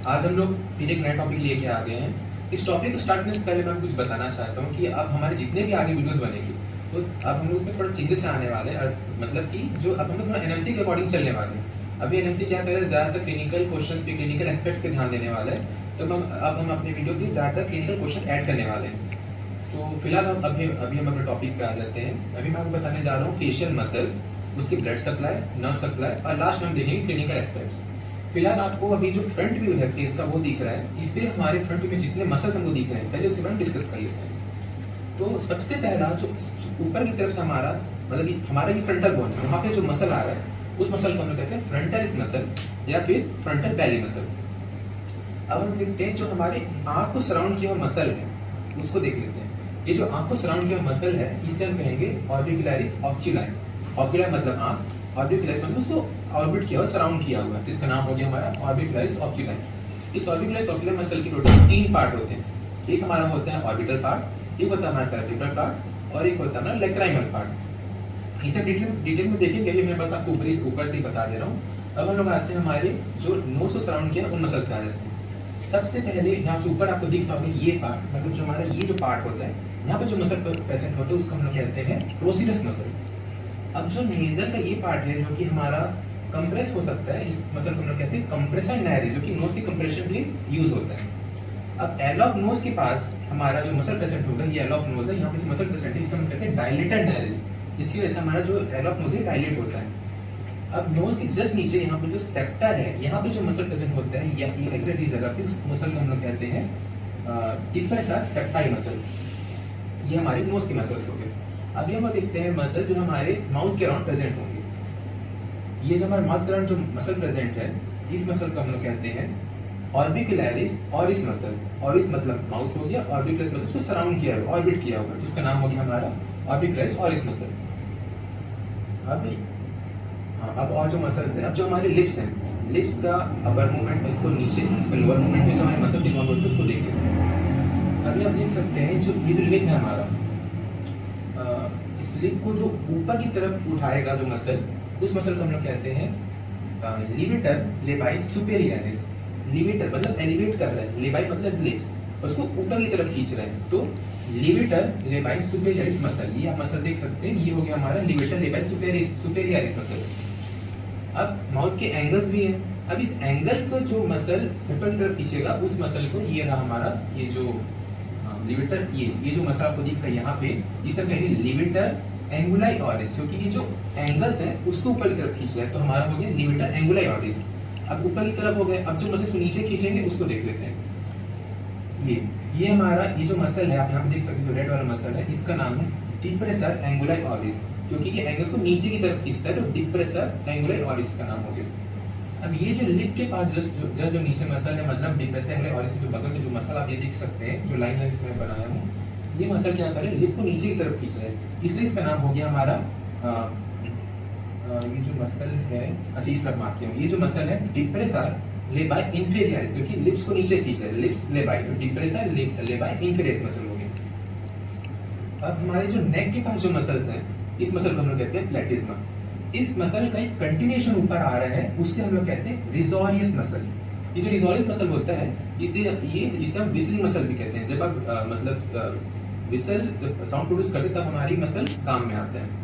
आज हम लोग फिर एक नया टॉपिक लेके आ गए हैं। इस टॉपिक को स्टार्ट करने से पहले मैं कुछ बताना चाहता हूँ कि अब हमारे जितने भी आगे वीडियोस बनेंगे तो अब हम लोग उसमें थोड़ा चेंजेस आने वाले हैं। मतलब कि जो अब हम लोग थोड़ा एनएमसी के अकॉर्डिंग चलने वाले हैं। अभी एनएमसी क्या कर रहा है, ज़्यादातर क्लिनिकल क्वेश्चन पे, क्लिनिकल एस्पेक्ट्स पे ध्यान देने वाला है। तो हम अपने वीडियो पे ज़्यादातर क्लिनिकल क्वेश्चन ऐड करने वाले हैं। सो फिलहाल हम अभी हम अपने टॉपिक पे आ जाते हैं। अभी मैं आपको बताने जा रहा हूँ फेशियल मसल्स, उसकी ब्लड सप्लाई, नर्व सप्लाई और लास्ट में हम देखेंगे क्लिनिकल एस्पेक्ट्स। फिलहाल आपको अभी जो फ्रंट व्यू है फेस का वो दिख रहा है। इस पे हमारे फ्रंट व्यू में जितने मसल्स हमको दिख रहे हैं पहले उसके बारे में डिस्कस कर लेते हैं। तो सबसे पहला जो ऊपर की तरफ से हमारा मतलब हमारा ये फ्रंटल बोन है, वहाँ पे जो मसल आ रहा है उस मसल को हम लोग कहते हैं फ्रंटलिस मसल या फिर फ्रंटल बैली मसल। अब हम देखते हैं जो हमारे आंख को सराउंड किया हुआ मसल है उसको देख लेते हैं। ये जो आंख को सराउंड किया हुआ मसल है इसे हम कहेंगे ऑर्बिकुलरिस ऑक्यूलाई। ऑक्यूलाई मतलब आंख, ऑर्बिकुलरिस मतलब उसको ऑर्बिट किया हुआ, सराउंड किया हुआ, इसका नाम हो गया हमारा ऑर्बिकुलरिस ऑक्यूलाई। इस ऑर्बिकुलरिस ऑक्यूलाई मसल के टोटल 3 पार्ट होते हैं। एक हमारा होता है ऑर्बिटल पार्ट, एक होता है हमारा पैरावर्टिब्रल पार्ट और एक होता है हमारा लेक्राइमल पार्ट। इसे डिटेल में देखेंगे, अभी मैं बस आपको ऊपर से ही बता दे रहा हूँ। अब हम लोग आते हैं हमारे जो नोज को सराउंड किया उन मसल पे आ जाते हैं। सबसे पहले यहाँ से ऊपर आपको दिख रहा होगा ये पार्ट, मतलब जो हमारा ये जो पार्ट होता है यहाँ पे जो मसल प्रेजेंट होता है उसको हम लोग कहते हैं प्रोसीडस मसल। अब जो नेजल का ये पार्ट है जो कि हमारा कंप्रेस हो सकता है, इस मसल को हम लोग कहते हैं कंप्रेसर नायरिस, जो कि नोज के कंप्रेशन के लिए यूज होता है। अब एल ऑफ नोज के पास हमारा जो मसल प्रेजेंट होगा, ये एल ऑफ नोज है, यहाँ पे जो मसल प्रेजेंट है इसे हम कहते हैं डायलेटेड नायरिस। इसकी वजह से हमारा जो एल ऑफ नोज है डायलेट होता है। अब नोज के जस्ट नीचे यहाँ पे जो सेप्टा है, यहाँ पे जो मसल प्रेजेंट होता है या ये एग्जैक्ट इस जगह पे उस मसल को हम लोग कहते हैं डिफरेंस सेप्टाई मसल। ये हमारे नोज की मसल्स हो गए। अभी हम देखते हैं मसल जो हमारे माउथ के अराउंड प्रेजेंट होंगे। ये जो हमारे माउथ के अराउंड जो मसल प्रेजेंट है इस मसल को हम लोग कहते हैं ऑर्बिकुलरिस ऑरिस मसल। ऑरिस मतलब माउथ हो गया, ऑर्बिकुलरिस मतलब उसको सराउंड किया हुआ, ऑर्बिट किया हुआ, इसका नाम हो गया हमारा ऑर्बिकुलरिस ऑरिस मसल। अब और जो मसल्स है, अब जो हमारे लिप्स हैं, लिप्स का अपर मूवमेंट, इसको नीचे, इसका लोअर मूवमेंट में जो हमारे मसल्स इन्वॉल्व होते हैं उसको देख लेते हैं। अभी आप देख सकते हैं जो ये जो लिप है हमारा, इस लिप को जो ऊपर की तरफ उठाएगा जो मसल, उस मसल को हम लोग कहते हैं लिविटर लेबाई सुपेरियरिस। लिविटर मतलब एलिवेट कर रहा है, लेबाई मतलब लिप्स, उसको ऊपर की तरफ खींच रहा है, तो लिविटर लेबाई सुपेरियरिस मसल, ये आप मसल देख सकते हैं, ये हो गया हमारा लिविटर लेबाई सुपेरियरिस मसल। अब माउथ के एंगल्स भी हैं। अब इस एंगल को जो मसल ऊपर की तरफ खींचेगा उस मसल को, ये रहा हमारा ये जो लिविटर, ये जो मसल आपको दिख रहा है यहाँ पे, इसे कहेंगे लिविटर एंगुलाई ऑरिस, क्योंकि ये जो एंगल्स है उसको ऊपर की तरफ खींच रहा है, तो हमारा हो गया लिविटर एंगुलाई ऑरिस। अब ऊपर की तरफ हो गए। अब जो मसल को नीचे खींचेंगे उसको देख लेते हैं। ये हमारा ये जो मसल है आप यहाँ पे देख सकते हैं, जो रेड वाला मसल है इसका नाम है डिप्रेसर एंगुलाई ऑरिस, क्योंकि ये एंगल्स को नीचे की तरफ खींचता है, तो डिप्रेसर एंगुलाई ऑरिस का नाम हो गया। अब ये जो लिप के पास जो नीचे मसल है, मतलब डिप्रेसर एंगुलाई ऑरिस जो बगल में जो मसल आप ये देख सकते हैं, जो लाइन लाइंस में बनाया हूँ, ये मसल क्या करे, लिप को नीचे की तरफ खींच रहा है, इसलिए इसका नाम हो गया हमारा ये जो मसल है, अच्छा इस तरफ मार्क किया, ये जो मसल है डिप्रेसर लेबाई इंफीरियरिस, जो कि लिप्स को नीचे खींच रहा है, लिप्स लेबाई, तो डिप्रेसर लेबाई इंफीरियरिस मसल हो गया। अब हमारे जो नेक के पास जो मसल्स हैं, इस मसल को हम लोग कहते हैं प्लेटिस्मा। इस मसल का एक कंटिन्यूएशन ऊपर आ रहा है, उससे हम लोग कहते हैं रिजोरियस मसल। ये जो रिजोरियस मसल होता है इसे हम विसलिंग मसल भी कहते हैं। जब आप मतलब विसल जब साउंड प्रोड्यूस करते तब हमारी मसल काम में आता है।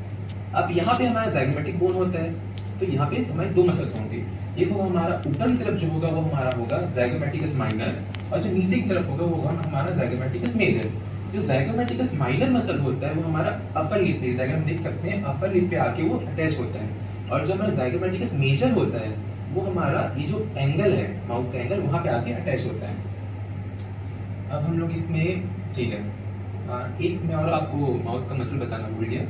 अब यहाँ पे हमारा ज़ाइगोमैटिक बोन होता है, तो यहाँ पे हमारे 2 मसल्स होंगे। एक होगा हमारा ऊपर की तरफ जो होगा वो हमारा होगा ज़ाइगोमैटिकस माइनर, और जो नीचे की तरफ होगा वो होगा हमारा ज़ाइगोमैटिकस मेजर। जो ज़ाइगोमैटिकस माइनर मसल होता है वो हमारा अपर लिप पे, डायग्राम देख सकते हैं, अपर लिप पे आके वो अटैच होता है, और जो हमारा ज़ाइगोमैटिकस मेजर होता है वो हमारा ये जो एंगल है, माउथ का एंगल, वहाँ पे आके अटैच होता है। अब हम लोग इसमें, ठीक है, एक मैं और आपको माउथ का मसल बताना भूल गया।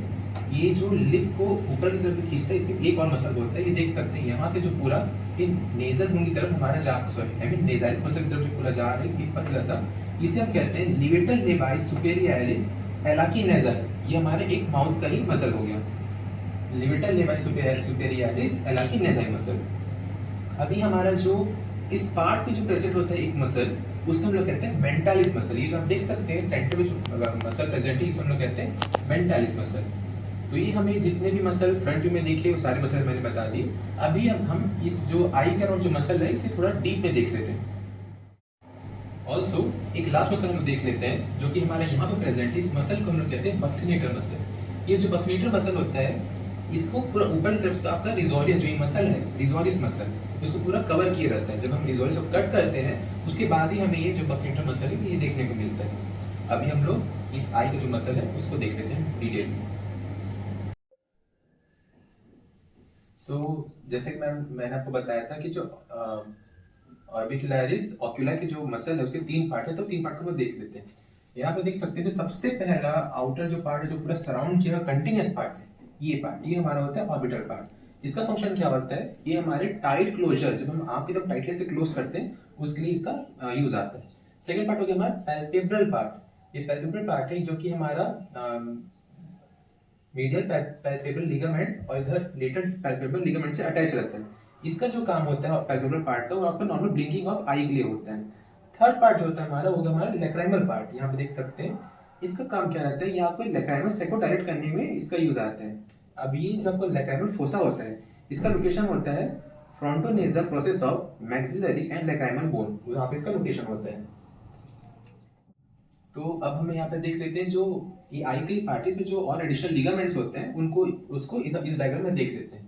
ये जो लिप को ऊपर की तरफ खींचता है, इसमें एक और मसल होता है, ये देख सकते हैं यहाँ से जो पूरा ये नेजल बोन की तरफ हमारा नेजालिस मसल की तरफ जो पूरा जा रहा है, ये पतला सा, इसे हम कहते हैं लिविटर लेबाई सुपेरियरिस एलाकी नेजल। ये हमारे एक माउथ का ही मसल हो गया, लिविटर लेबाई सुपेरियरिस एलाकी नेजाई मसल। अभी हमारा जो इस पार्ट पे जो प्रेजेंट होता है एक मसल, उससे हम लोग कहते हैं मेंटालिस मसल। ये जो आप देख सकते हैं सेंटर में जो मसल प्रेजेंट है इसे हम लोग कहते हैं मेंटालिस मसल। तो ये हमें जितने भी मसल फ्रंट व्यू में देखे वो सारे मसल मैंने बता दिए। अभी हम इस जो आई के अराउंड जो मसल है इसे थोड़ा डीप में देख लेते हैं। ऑल्सो एक लास्ट मसल हम देख लेते हैं जो कि हमारे यहाँ पे प्रेजेंट है। इस मसल को हम लोग कहते हैं बक्सिनेटर मसल। ये जो बक्सिनेटर मसल होता है इसको पूरा ऊपर की तरफ तो आपका रिजोरियस जो ये मसल है, रिजोरियस मसल, इसको पूरा कवर किए रहता है। जब हम रिजोरियस को कट करते हैं उसके बाद ही हमें ये जो बक्सिनेटर मसल है ये देखने को मिलता है। अभी हम लोग इस आई का जो मसल है उसको देख लेते हैं डिटेल में। जैसे कि मैंने आपको बताया था कि जो ऑर्बिकुलरिस ओक्यूला की जो मसल है उसके 3 पार्ट है, तो 3 पार्ट को हम देख लेते हैं। यहाँ पे देख सकते हैं जो सबसे पहला आउटर जो पार्ट है जो पूरा सराउंड किया हुआ कंटिन्यूअस पार्ट है, ये पार्ट, ये हमारा होता है ऑर्बिटल पार्ट। इसका फंक्शन क्या होता है, ये हमारे टाइट क्लोजर, जब हम आंख एकदम टाइटली से क्लोज करते हैं उसके लिए इसका यूज आता है। सेकेंड पार्ट हो गया हमारा पैल्पेब्रल पार्ट। ये पैल्पेब्रल पार्ट है जो कि हमारा मीडियल पैल्पेब्रल लिगामेंट और इधर लेटरल पैल्पेब्रल लिगामेंट से अटैच रहता है। इसका जो काम होता है पैल्पेब्रल पार्ट का वो आपका नॉर्मल ब्लिंकिंग ऑफ आई के लिए होता है। थर्ड पार्ट जो होता है हमारा वो हमारा लैक्राइमल पार्ट, यहाँ पे देख सकते हैं। इसका काम क्या रहता है, ये आपको लैक्राइमल साइड को डायरेक्ट करने में इसका यूज आता है। अब ये जो आपको लैक्राइमल फोसा होता है इसका लोकेशन होता है frontonasal process of maxillary and lacrimal bone, यहाँ पे इसका लोकेशन होता है। तो अब हम यहाँ पे देख लेते हैं जो ये आई की पार्टीज में जो और एडिशनल लिगामेंट्स होते हैं उनको उसको इस डायग्राम में देख लेते हैं।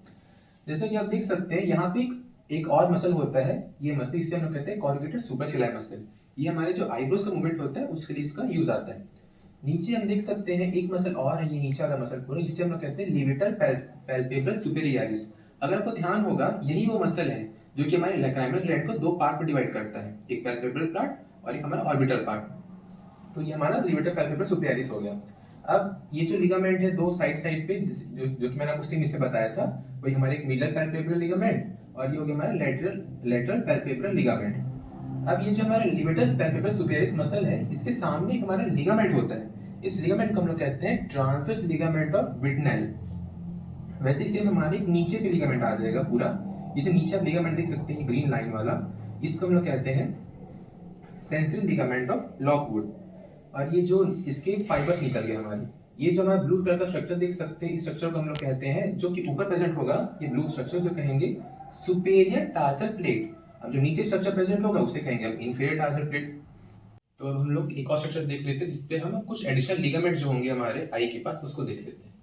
जैसे कि आप देख सकते हैं यहाँ पे एक और मसल होता है, ये मसल इसे हम लोग कहते हैं कॉर्रुगेटेड सुपरसिलाई मसल। ये हमारे जो आईब्रोज का मूवमेंट होता है उसके लिए इसका यूज आता है। नीचे हम देख सकते हैं एक मसल और है, ये नीचे वाला मसल पूरा, जिसे हम लोग कहते हैं लिवेटर पैल्पेब्रल सुपेरियरिस। अगर आपको ध्यान होगा यही वो मसल है जो कि हमारे लैक्राइमल ग्लैंड को 2 पार्ट में डिवाइड करता है, एक पैल्पेब्रल पार्ट और एक हमारा ऑर्बिटल पार्ट। तो ये हमारा लिवेटर पैल्पेब्रल सुपेरियरिस हो गया। अब ये जो लिगामेंट है 2 साइड पे जो कि मैंने आपको सीन से बताया था, वही हमारे एक मीडियल पैल्पेब्रल लिगामेंट और ये हो गया हमारा लेटरल पैल्पेब्रल लिगामेंट। अब ये जो हमारा लिवेटर पैल्पेब्रल सुपेरियरिस मसल है इसके सामने एक हमारा लिगामेंट होता है। इस लिगामेंट को हम लोग कहते हैं ट्रांसवर्स लिगामेंट ऑफ विटनेल। वैसे इसे हमारे नीचे पे लिगामेंट आ जाएगा पूरा। ये जो नीचे आप लिगामेंट देख सकते हैं ग्रीन लाइन वाला, इसको हम लोग कहते हैं सेंसरी लिगामेंट ऑफ लॉकवुड। और ये जो इसके फाइबर्स निकल गए हमारे, ये जो हमारा ब्लू कलर का स्ट्रक्चर देख सकते हैं, इस स्ट्रक्चर को हम लोग कहते हैं जो कि ऊपर प्रेजेंट होगा, ये ब्लू स्ट्रक्चर जो कहेंगे सुपेरियर टार्सल प्लेट। अब जो नीचे स्ट्रक्चर प्रेजेंट होगा उसे कहेंगे हम इंफीरियर टार्सल प्लेट। तो हम लोग एक और स्ट्रक्चर देख लेते हैं जिसपे हम कुछ एडिशनल लिगामेंट जो होंगे हमारे आई के पास उसको देख लेते हैं।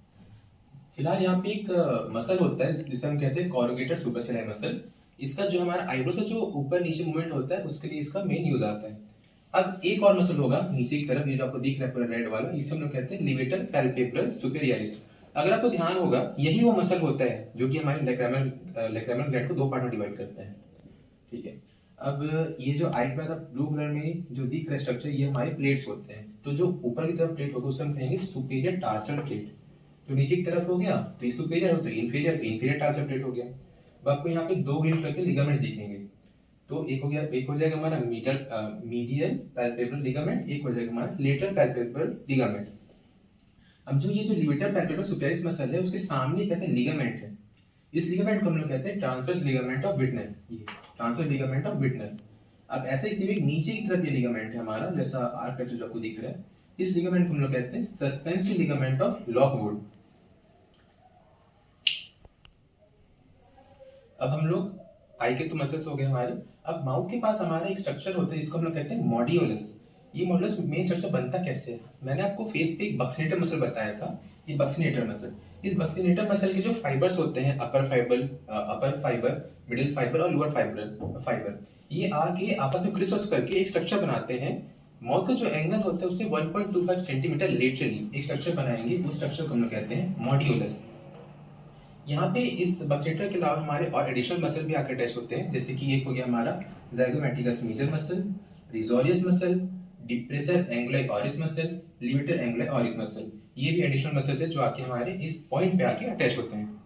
फिलहाल यहाँ पे एक मसल होता है जिसे हम कहते हैं कॉर्रुगेटेड सुपरसिलाई मसल। इसका जो हमारा आईब्रो का जो ऊपर नीचे मूवमेंट होता है उसके लिए इसका मेन यूज आता है। अब एक और मसल होगा नीचे की तरफ, ये जो आपको दिख रहा है पूरा रेड वाला, इसे हम लोग कहते हैं लिवेटर पैल्पेब्रल सुपेरियरिस। अगर आपको ध्यान होगा यही वो मसल होता है जो कि हमारे लैक्राइमल ग्लैंड को 2 पार्ट में डिवाइड करता है। ठीक है, अब ये जो आई के बाद आप ब्लू कलर में जो दिख रहा है स्ट्रक्चर, ये हमारे प्लेट्स होते हैं। तो जो ऊपर की तरफ प्लेट होगा उसे हम कहेंगे सुपीरियर टार्सल प्लेट। तो नीचे की तरफ हो गया तो ये सुपीरियर हो, तो इंफीरियर टार्सल प्लेट हो गया। अब आपको यहाँ पे 2 ग्रीन कलर के लिगामेंट्स दिखेंगे। तो एक हो जाएगा हमारा मीडियल पैल्पेब्रल लिगामेंट, एक हो जाएगा हमारा लेटरल पैल्पेब्रल लिगामेंट। अब जो ये जो लिवेटर पैल्पेब्रल सुपेरियरिस मसल है उसके सामने एक ऐसा लिगामेंट है, इस लिगामेंट को हम लोग कहते हैं ट्रांसवर्स लिगामेंट ऑफ विटनेल। ये ट्रांसवर्स लिगामेंट ऑफ विटनेल। अब ऐसे इसी में नीचे की तरफ ये लिगामेंट है हमारा, जैसा आर्क टाइप से जो आपको दिख रहा है, इस लिगामेंट को हम लोग कहते हैं सस्पेंसिव लिगामेंट ऑफ लॉकवुड। अब हम लोग आई के तो मसल्स हो गए हमारे। अब माउथ के पास हमारा एक स्ट्रक्चर होता है जिसको हम लोग कहते हैं मॉड्यूलस। ये मॉड्यूलस मेन स्ट्रक्चर बनता कैसे है, मैंने आपको फेस पे एक बक्सिनेटर मसल बताया था, ये बक्सिनेटर मसल। इस बक्सिनेटर मसल के जो फाइबर्स होते हैं अपर फाइबर, मिडिल फाइबर और लोअर फाइबर, ये आके आपस में क्रिसक्रॉस करके एक स्ट्रक्चर बनाते हैं। माउथ का जो एंगल होता है उससे 1.25 सेंटीमीटर लेटरली एक स्ट्रक्चर बनाएंगे, उस स्ट्रक्चर को हम लोग कहते हैं मॉड्यूलस। यहाँ पे इस बक्सिनेटर के अलावा हमारे और एडिशनल मसल भी आकर अटैच होते हैं, जैसे कि एक हो गया हमारा zygomaticus major muscle, risorius muscle, depressor anguli oris muscle, levator anguli oris muscle. ये भी एडिशनल मसल है जो आके हमारे इस पॉइंट पे आके अटैच होते हैं।